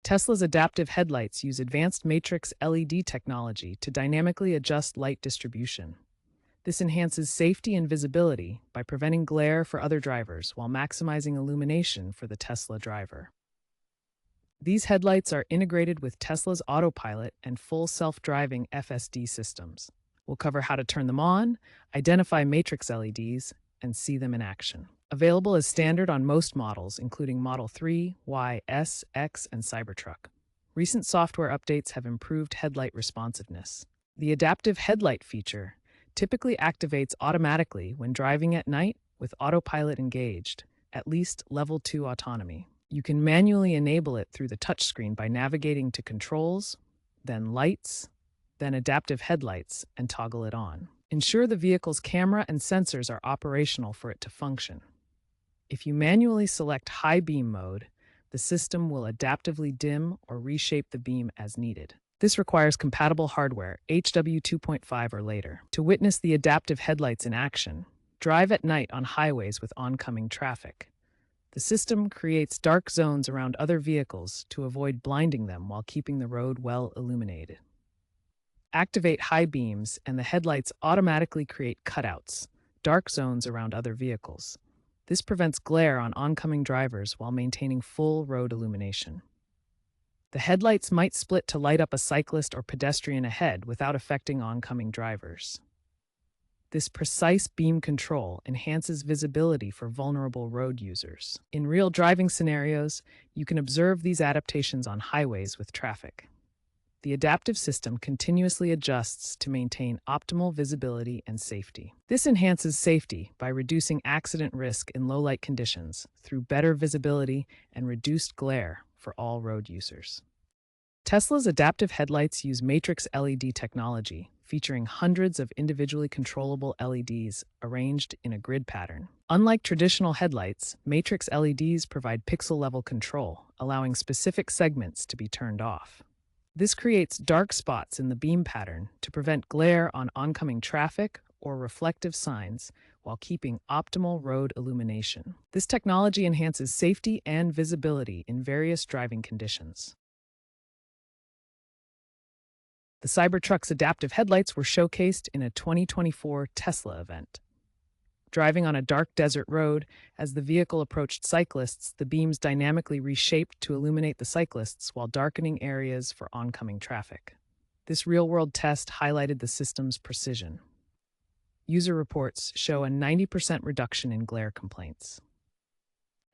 Tesla's adaptive headlights use advanced matrix LED technology to dynamically adjust light distribution. This enhances safety and visibility by preventing glare for other drivers while maximizing illumination for the Tesla driver. These headlights are integrated with Tesla's autopilot and full self-driving FSD systems. We'll cover how to turn them on, identify matrix LEDs, and see them in action. Available as standard on most models, including Model 3, Y, S, X, and Cybertruck. Recent software updates have improved headlight responsiveness. The adaptive headlight feature typically activates automatically when driving at night with autopilot engaged, at least Level 2 autonomy. You can manually enable it through the touchscreen by navigating to Controls, then Lights, then Adaptive Headlights, and toggle it on. Ensure the vehicle's camera and sensors are operational for it to function. If you manually select High Beam mode, the system will adaptively dim or reshape the beam as needed. This requires compatible hardware, HW 2.5 or later. To witness the adaptive headlights in action, drive at night on highways with oncoming traffic. The system creates dark zones around other vehicles to avoid blinding them while keeping the road well illuminated. Activate high beams and the headlights automatically create cutouts, dark zones around other vehicles. This prevents glare on oncoming drivers while maintaining full road illumination. The headlights might split to light up a cyclist or pedestrian ahead without affecting oncoming drivers. This precise beam control enhances visibility for vulnerable road users. In real driving scenarios, you can observe these adaptations on highways with traffic. The adaptive system continuously adjusts to maintain optimal visibility and safety. This enhances safety by reducing accident risk in low-light conditions through better visibility and reduced glare for all road users. Tesla's adaptive headlights use matrix LED technology, featuring hundreds of individually controllable LEDs arranged in a grid pattern. Unlike traditional headlights, matrix LEDs provide pixel-level control, allowing specific segments to be turned off. This creates dark spots in the beam pattern to prevent glare on oncoming traffic or reflective signs while keeping optimal road illumination. This technology enhances safety and visibility in various driving conditions. The Cybertruck's adaptive headlights were showcased in a 2024 Tesla event. Driving on a dark desert road, as the vehicle approached cyclists, the beams dynamically reshaped to illuminate the cyclists while darkening areas for oncoming traffic. This real-world test highlighted the system's precision. User reports show a 90% reduction in glare complaints.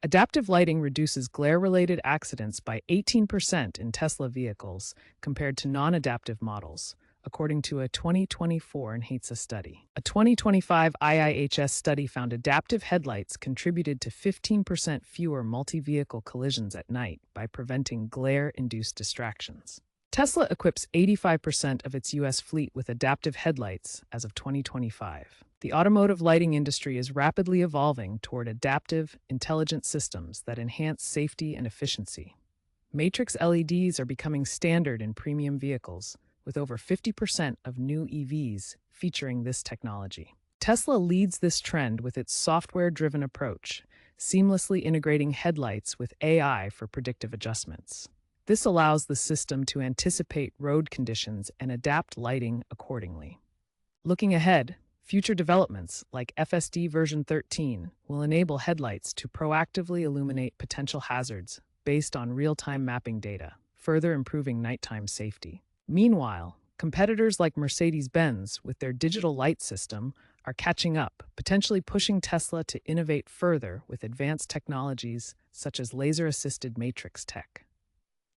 Adaptive lighting reduces glare-related accidents by 18% in Tesla vehicles compared to non-adaptive models, according to a 2024 NHTSA study. A 2025 IIHS study found adaptive headlights contributed to 15% fewer multi-vehicle collisions at night by preventing glare-induced distractions. Tesla equips 85% of its U.S. fleet with adaptive headlights as of 2025. The automotive lighting industry is rapidly evolving toward adaptive, intelligent systems that enhance safety and efficiency. Matrix LEDs are becoming standard in premium vehicles, with over 50% of new EVs featuring this technology. Tesla leads this trend with its software-driven approach, seamlessly integrating headlights with AI for predictive adjustments. This allows the system to anticipate road conditions and adapt lighting accordingly. Looking ahead, future developments like FSD version 13 will enable headlights to proactively illuminate potential hazards based on real-time mapping data, further improving nighttime safety. Meanwhile, competitors like Mercedes-Benz with their digital light system are catching up, potentially pushing Tesla to innovate further with advanced technologies such as laser-assisted matrix tech.